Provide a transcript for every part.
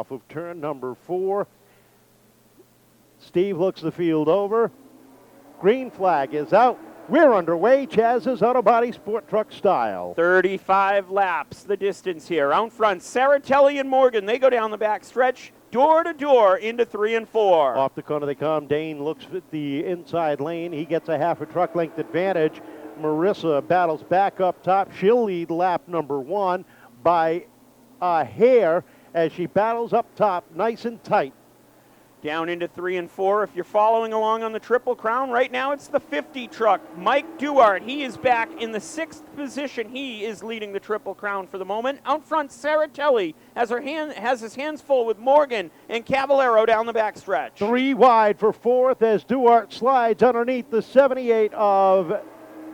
off of turn number 4. Steve looks the field over. Green flag is out. We're underway, Chaz's Auto Body Sport Truck Style. 35 laps, the distance here. Out front, Saratelli and Morgan, they go down the back stretch, door to door into 3 and 4. Off the corner they come. Dane looks at the inside lane. He gets a half a truck length advantage. Marissa battles back up top. She'll lead lap number 1 by a hair as she battles up top nice and tight. Down into 3 and 4. If you're following along on the Triple Crown, right now it's the 50 truck. Mike Duarte, he is back in the 6th position. He is leading the Triple Crown for the moment. Out front, Saratelli has his hands full with Morgan and Cavallaro down the backstretch. 3 wide for 4th as Duarte slides underneath the 78 of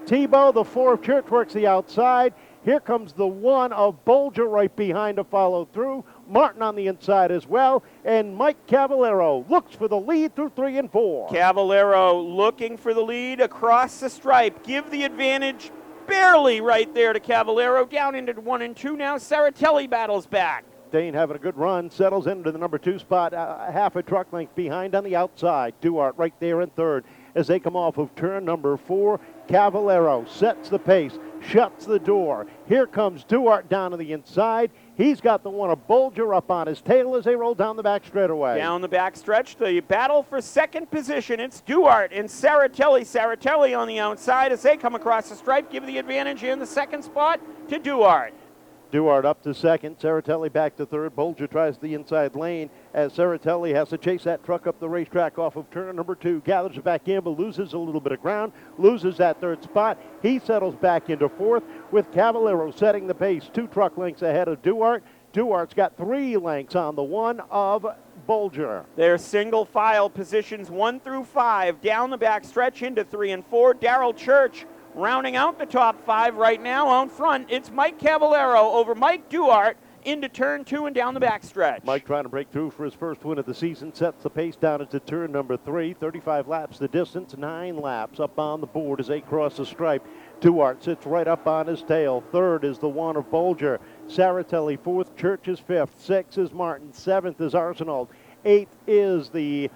Tebow. The 4 of Church works the outside. Here comes the 1 of Bolger right behind to follow through. Martin on the inside as well. And Mike Cavallaro looks for the lead through 3 and 4. Cavallaro looking for the lead across the stripe. Give the advantage barely right there to Cavallaro. Down into 1 and 2 now. Saratelli battles back. Dane having a good run, settles into the number 2 spot, half a truck length behind on the outside. Duarte right there in 3rd as they come off of turn number 4. Cavallaro sets the pace, shuts the door. Here comes Duarte down to the inside. He's got the 1 of Bolger up on his tail as they roll down the back straightaway. Down the back stretch, the battle for 2nd position. It's Duarte and Saratelli. Saratelli on the outside as they come across the stripe. Give the advantage in the 2nd spot to Duarte. Duarte up to 2nd, Saratelli back to 3rd. Bolger tries the inside lane as Saratelli has to chase that truck up the racetrack off of turn number 2. Gathers it back in but loses a little bit of ground, loses that 3rd spot. He settles back into 4th with Cavallaro setting the pace 2 truck lengths ahead of Duarte. Duarte's got 3 lengths on the 1 of Bolger. Their single file positions 1 through 5 down the back stretch into 3 and 4. Darrell Church rounding out the top 5 right now. Out front, it's Mike Cavallaro over Mike Duarte into turn 2 and down the backstretch. Mike trying to break through for his first win of the season, sets the pace down into turn number 3. 35 laps the distance, 9 laps up on the board as they cross the stripe. Duarte sits right up on his tail. 3rd is the 1 of Bolger. Saratelli 4th, Church is 5th. 6th is Martin. 7th is Arsenault. 8th is the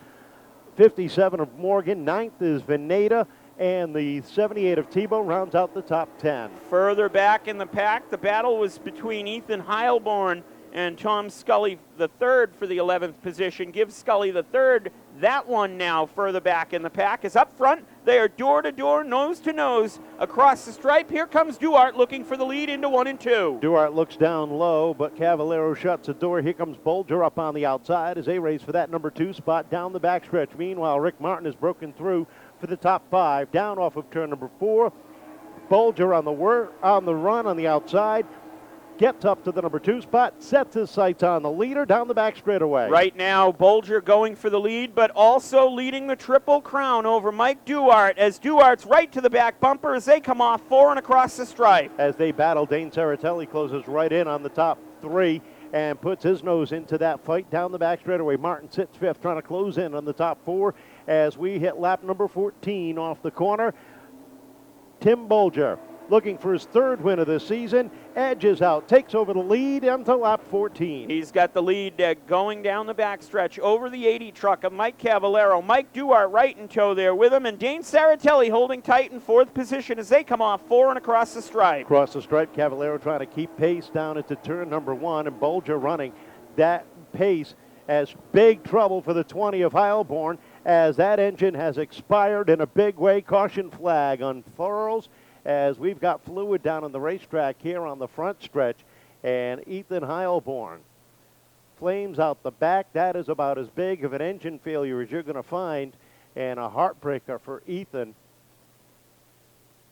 57 of Morgan. 9th is Vanada. And the 78 of Tebow rounds out the top 10. Further back in the pack, the battle was between Ethan Heilborn and Tom Scully the 3rd for the 11th position. Give Scully the 3rd. That one now further back in the pack is up front. They are door to door, nose to nose across the stripe. Here comes Duarte looking for the lead into 1 and 2. Duarte looks down low, but Cavallaro shuts the door. Here comes Bolger up on the outside as they race for that number 2 spot down the backstretch. Meanwhile, Rick Martin has broken through for the top 5, down off of turn number 4. Bolger on the run on the outside, gets up to the number 2 spot, sets his sights on the leader down the back straightaway. Right now, Bolger going for the lead, but also leading the Triple Crown over Mike Duarte as Duarte's right to the back bumper as they come off 4 and across the stripe. As they battle, Dane Saratelli closes right in on the top 3 and puts his nose into that fight down the back straightaway. Martin sits 5th, trying to close in on the top 4 as we hit lap number 14 off the corner. Tim Bolger looking for his 3rd win of the season, edges out, takes over the lead until lap 14. He's got the lead going down the backstretch over the 80 truck of Mike Cavallaro. Mike Duarte right in tow there with him, and Dane Saratelli holding tight in 4th position as they come off 4 and across the stripe. Across the stripe, Cavallaro trying to keep pace down into turn number 1, and Bolger running that pace as big trouble for the 20 of Heilborn as that engine has expired in a big way. Caution flag unfurls as we've got fluid down on the racetrack here on the front stretch, and Ethan Heilborn flames out the back. That is about as big of an engine failure as you're going to find, and a heartbreaker for Ethan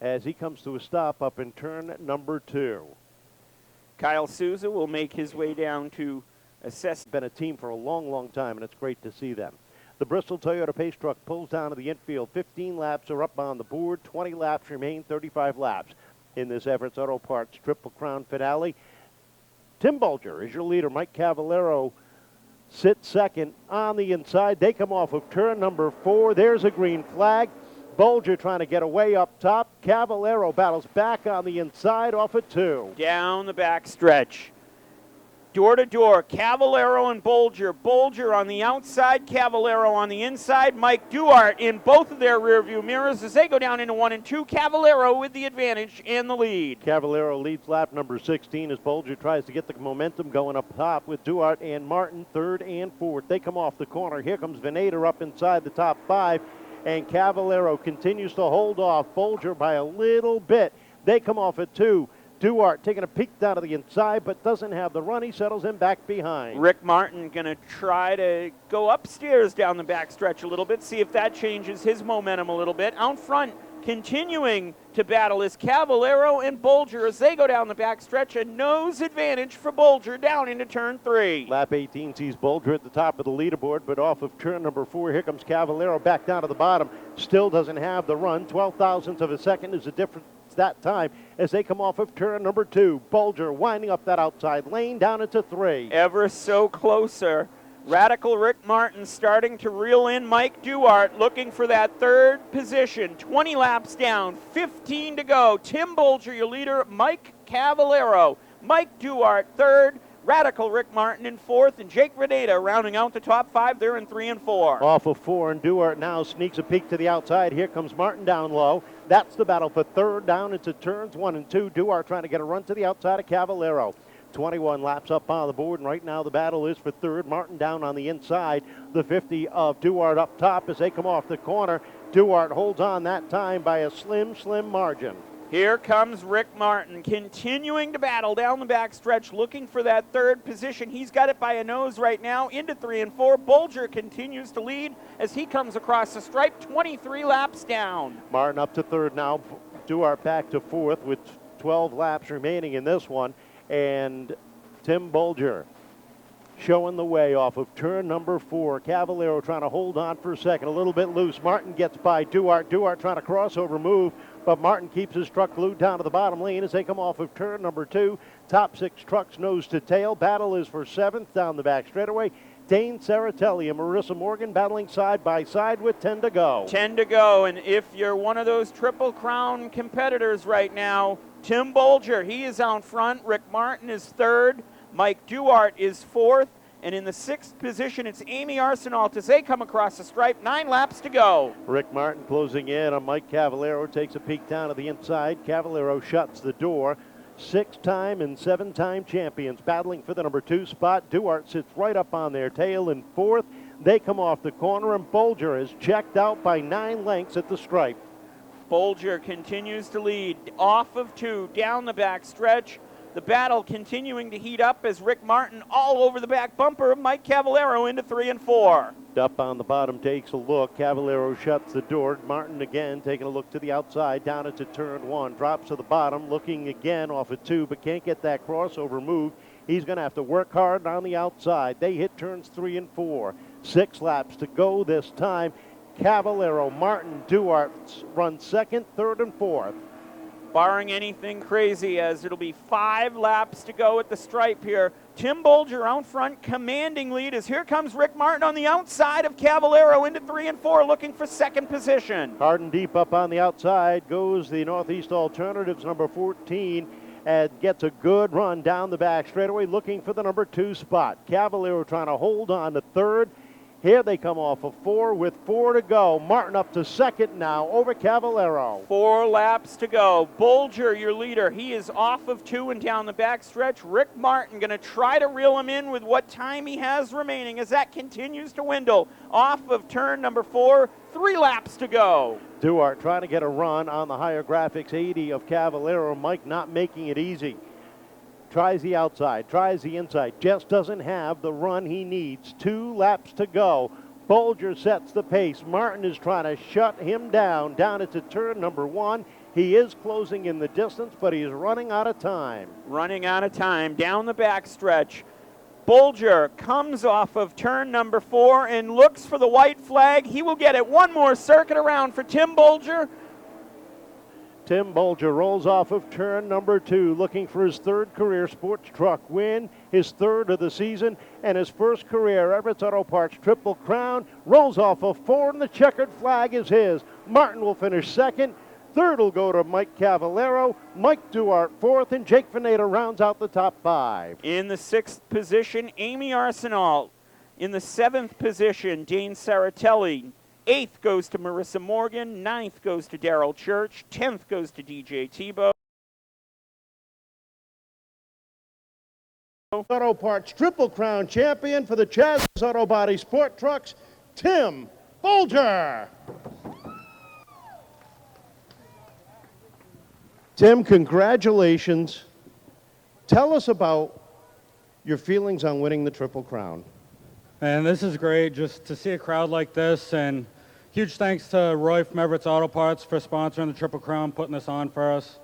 as he comes to a stop up in turn number 2. Kyle Souza will make his way down to assess. Been a team for a long, long time, and it's great to see them. The Bristol Toyota Pace Truck pulls down to the infield. 15 laps are up on the board. 20 laps remain, 35 laps in this Everett Auto Parts Triple Crown finale. Tim Bolger is your leader. Mike Cavallaro sits 2nd on the inside. They come off of turn number 4. There's a green flag. Bolger trying to get away up top. Cavallaro battles back on the inside off of 2. Down the back stretch. Door to door, Cavallaro and Bolger. Bolger on the outside, Cavallaro on the inside. Mike Duarte in both of their rearview mirrors as they go down into 1 and 2. Cavallaro with the advantage and the lead. Cavallaro leads lap number 16 as Bolger tries to get the momentum going up top with Duarte and Martin third and fourth. They come off the corner. Here comes Vanada up inside the top 5, and Cavallaro continues to hold off Bolger by a little bit. They come off at 2. Duarte taking a peek down to the inside, but doesn't have the run. He settles in back behind. Rick Martin going to try to go upstairs down the backstretch a little bit, see if that changes his momentum a little bit. Out front, continuing to battle is Cavallaro and Bolger as they go down the backstretch. A nose advantage for Bolger down into turn 3. Lap 18 sees Bolger at the top of the leaderboard, but off of turn number 4, here comes Cavallaro back down to the bottom. Still doesn't have the run. 12 thousandths of a second is the difference that time as they come off of turn number 2. Bolger winding up that outside lane down into 3. Ever so closer. Radical Rick Martin starting to reel in Mike Duarte, looking for that third position. 20 laps down, 15 to go. Tim Bolger, your leader. Mike Cavallaro. Mike Duarte third. Radical Rick Martin in fourth, and Jake Vanada rounding out the top 5. They're in 3 and 4. Off of 4, and Duarte now sneaks a peek to the outside. Here comes Martin down low. That's the battle for third down into turns 1 and 2. Duarte trying to get a run to the outside of Cavallaro. 21 laps up on the board, and right now the battle is for third. Martin down on the inside. The 50 of Duarte up top as they come off the corner. Duarte holds on that time by a slim margin. Here comes Rick Martin, continuing to battle down the backstretch, looking for that third position. He's got it by a nose right now, into 3 and 4. Bolger continues to lead as he comes across the stripe, 23 laps down. Martin up to third now. Duarte back to fourth with 12 laps remaining in this one. And Tim Bolger showing the way off of turn number 4. Cavallaro trying to hold on for a second, a little bit loose. Martin gets by Duarte. Duarte trying to crossover move, but Martin keeps his truck glued down to the bottom lane as they come off of turn number 2. Top 6 trucks nose to tail. Battle is for 7th down the back straightaway. Dane Saratelli and Marissa Morgan battling side by side with 10 to go. 10 to go, and if you're one of those Triple Crown competitors right now, Tim Bolger, he is out front. Rick Martin is third. Mike Duarte is fourth. And in the 6th position, it's Amy Arsenault as they come across the stripe. 9 laps to go. Rick Martin closing in on Mike Cavallaro, takes a peek down to the inside. Cavallaro shuts the door. 6-time and 7-time champions battling for the number 2 spot. Duarte sits right up on their tail in 4th. They come off the corner, and Bolger is checked out by 9 lengths at the stripe. Bolger continues to lead off of 2 down the back stretch. The battle continuing to heat up as Rick Martin all over the back bumper of Mike Cavallaro into 3 and 4. Up on the bottom takes a look. Cavallaro shuts the door. Martin again taking a look to the outside down into turn 1. Drops to the bottom, looking again off of 2, but can't get that crossover move. He's going to have to work hard on the outside. They hit turns 3 and 4. 6 laps to go this time. Cavallaro, Martin, Duarte run 2nd, 3rd, and 4th. Barring anything crazy, as it'll be 5 laps to go at the stripe here. Tim Bolger out front, commanding lead as here comes Rick Martin on the outside of Cavallaro into 3 and 4, looking for 2nd position. Hard and deep up on the outside goes the Northeast Alternatives number 14 and gets a good run down the back straightaway, looking for the number 2 spot. Cavallaro trying to hold on to 3rd. Here they come off of 4 with 4 to go. Martin up to 2nd now over Cavallaro. 4 laps to go. Bolger, your leader, he is off of 2 and down the back stretch. Rick Martin going to try to reel him in with what time he has remaining as that continues to dwindle. Off of turn number 4, 3 laps to go. Duarte trying to get a run on the higher graphics 80 of Cavallaro. Mike not making it easy. Tries the outside, tries the inside, just doesn't have the run he needs. 2 laps to go. Bolger sets the pace. Martin is trying to shut him down into turn number 1. He is closing in the distance, but he's running out of time. Running out of time down the back stretch. Bolger comes off of turn number 4 and looks for the white flag. He will get it. One more circuit around for Tim Bolger. Tim Bolger rolls off of turn number 2, looking for his 3rd career sports truck win, his 3rd of the season, and his 1st career Everett Auto Parts Triple Crown. Rolls off of 4, and the checkered flag is his. Martin will finish 2nd. Third will go to Mike Cavallaro, Mike Duarte fourth, and Jake Vanada rounds out the top 5. In the 6th position, Amy Arsenault. In the 7th position, Dane Saratelli. 8th goes to Marissa Morgan. 9th goes to Daryl Church. 10th goes to DJ Tebow. Auto Parts Triple Crown champion for the Chaz Auto Body Sport Trucks, Tim Bolger. Tim, congratulations. Tell us about your feelings on winning the Triple Crown. And this is great, just to see a crowd like this, and huge thanks to Roy from Everett's Auto Parts for sponsoring the Triple Crown, putting this on for us.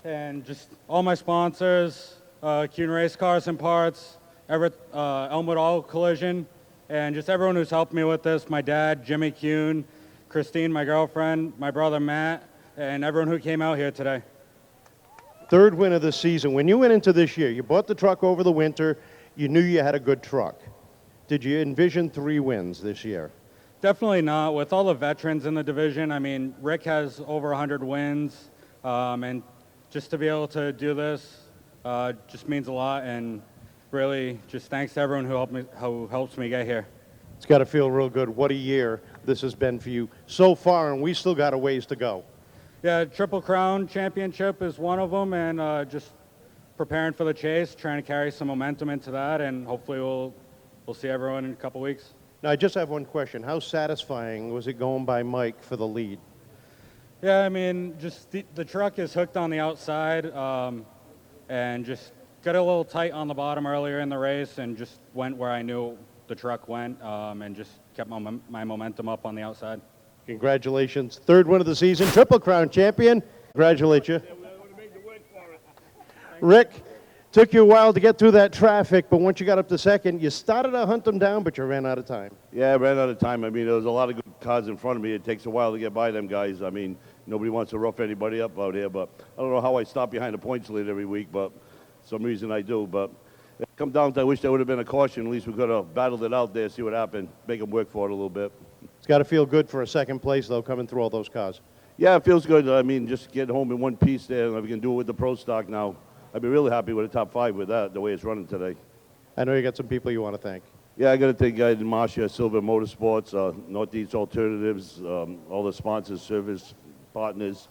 And just all my sponsors, Kuhn Race Cars and Parts, Everett, Elmwood Auto Collision, and just everyone who's helped me with this, my dad, Jimmy Kuhn, Christine, my girlfriend, my brother Matt, and everyone who came out here today. Third win of the season. When you went into this year, you bought the truck over the winter, you knew you had a good truck. Did you envision 3 wins this year? Definitely not. With all the veterans in the division, I mean, Rick has over 100 wins, and just to be able to do this just means a lot, and really just thanks to everyone who helps me get here. It's got to feel real good. What a year this has been for you so far, and we still got a ways to go. Yeah, Triple Crown Championship is one of them, and just preparing for the chase, trying to carry some momentum into that, and hopefully we'll see everyone in a couple weeks. Now, I just have one question. How satisfying was it going by Mike for the lead? Yeah, I mean, just the truck is hooked on the outside, and just got a little tight on the bottom earlier in the race, and just went where I knew the truck went, and just kept my momentum up on the outside. Congratulations. Third win of the season, Triple Crown champion. Congratulate you. Rick, took you a while to get through that traffic, but once you got up to second, you started to hunt them down, but you ran out of time. Yeah, I ran out of time. I mean, there was a lot of good cars in front of me. It takes a while to get by them guys. I mean, nobody wants to rough anybody up out here, but I don't know how I stop behind the points lead every week, but some reason I do. But it come down to I wish there would have been a caution. At least we could have battled it out there, see what happened, make them work for it a little bit. It's got to feel good for a second place, though, coming through all those cars. Yeah, it feels good. I mean, just get home in one piece there, and we can do it with the Pro Stock now. I'd be really happy with the top 5 with that, the way it's running today. I know you got some people you want to thank. Yeah, I got to thank Marcia, Silver Motorsports, Northeast Alternatives, all the sponsors, service partners,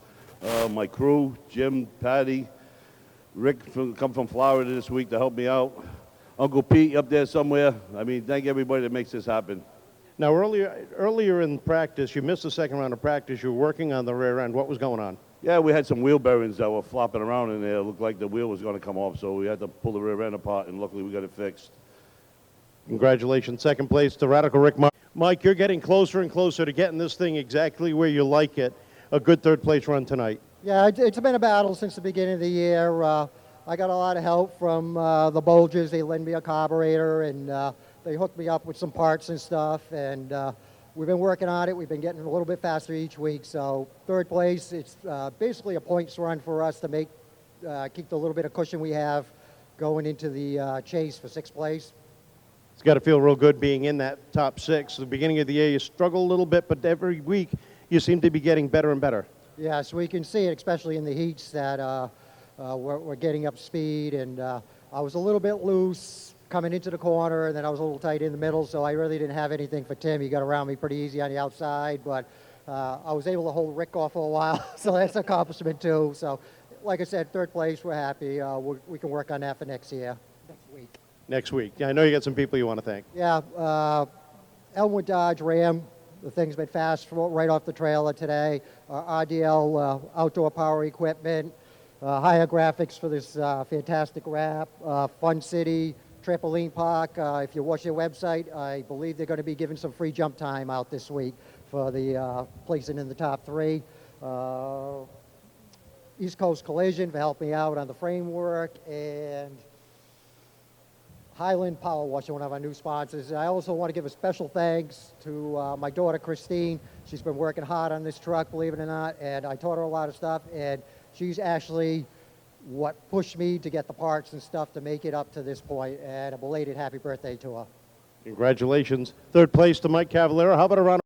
my crew, Jim, Patty, Rick come from Florida this week to help me out. Uncle Pete up there somewhere. I mean, thank everybody that makes this happen. Now, earlier in practice, you missed the second round of practice. You were working on the rear end. What was going on? Yeah, we had some wheel bearings that were flopping around in there. It looked like the wheel was going to come off, so we had to pull the rear end apart, and luckily we got it fixed. Congratulations. Second place to Radical Rick. Mike, you're getting closer and closer to getting this thing exactly where you like it. A good third place run tonight. Yeah, it's been a battle since the beginning of the year. I got a lot of help from the Bolgers. They lent me a carburetor, and they hooked me up with some parts and stuff, and we've been working on it. We've been getting a little bit faster each week. So third place, it's basically a points run for us to make keep the little bit of cushion we have going into the chase for 6th place. It's got to feel real good being in that top 6. At the beginning of the year, you struggle a little bit, but every week you seem to be getting better and better. Yeah, so we can see it, especially in the heats, that we're getting up speed. And I was a little bit loose coming into the corner, and then I was a little tight in the middle, so I really didn't have anything for Tim. He got around me pretty easy on the outside, but I was able to hold Rick off for a while, so that's an accomplishment too. So, like I said, third place, we're happy. We can work on that for next year, next week. Next week. Yeah, I know you got some people you want to thank. Yeah, Elmwood Dodge Ram. The thing's been fast right off the trailer today. RDL Outdoor Power Equipment. Higher Graphics for this fantastic wrap. Fun City. Trampoline Park. If you watch their website, I believe they're going to be giving some free jump time out this week for the placing in the top 3. East Coast Collision for helping me out on the framework, and Highland Power Washing, one of our new sponsors. I also want to give a special thanks to my daughter Christine. She's been working hard on this truck, believe it or not, and I taught her a lot of stuff, and she's actually what pushed me to get the parts and stuff to make it up to this point, and a belated happy birthday to her. Congratulations. Third place to Mike Cavallaro. How about a round